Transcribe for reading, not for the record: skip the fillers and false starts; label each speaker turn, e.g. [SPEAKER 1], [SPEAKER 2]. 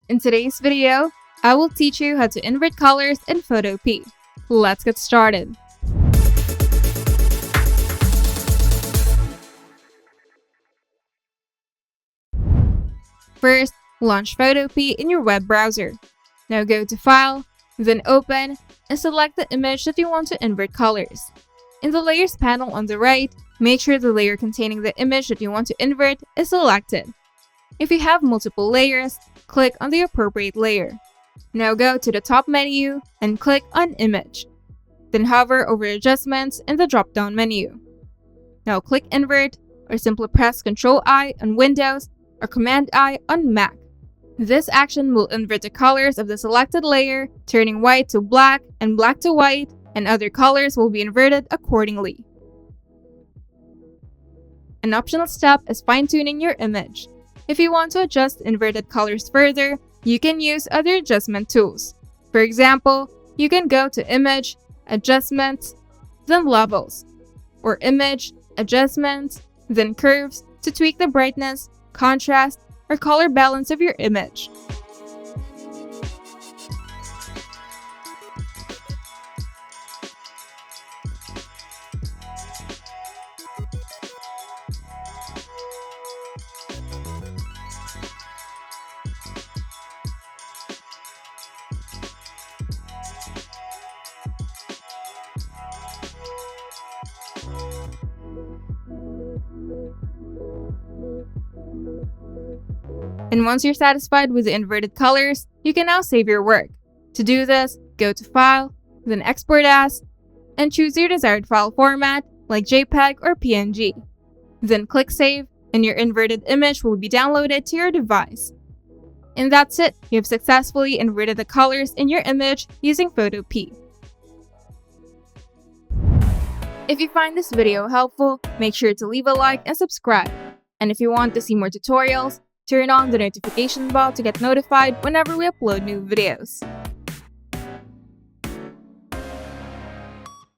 [SPEAKER 1] In today's video, I will teach you how to invert colors in Photopea. Let's get started. First, launch Photopea in your web browser. Now go to File, then Open, and select the image that you want to invert colors. In the Layers panel on the right, make sure the layer containing the image that you want to invert is selected. If you have multiple layers, click on the appropriate layer. Now go to the top menu and click on Image. Then hover over Adjustments in the drop-down menu. Now click Invert, or simply press Ctrl-I on Windows or Command-I on Mac. This action will invert the colors of the selected layer, turning white to black and black to white, and other colors will be inverted accordingly. An optional step is fine-tuning your image. If you want to adjust inverted colors further, you can use other adjustment tools. For example, you can go to Image, Adjustments, then Levels, or Image, Adjustments, then Curves to tweak the brightness, contrast, or color balance of your image. And once you're satisfied with the inverted colors, you can now save your work. To do this, go to File, then Export As, and choose your desired file format like JPEG or PNG. Then click Save, and your inverted image will be downloaded to your device. And that's it, you've successfully inverted the colors in your image using Photopea. If you find this video helpful, make sure to leave a like and subscribe. And if you want to see more tutorials, turn on the notification bell to get notified whenever we upload new videos.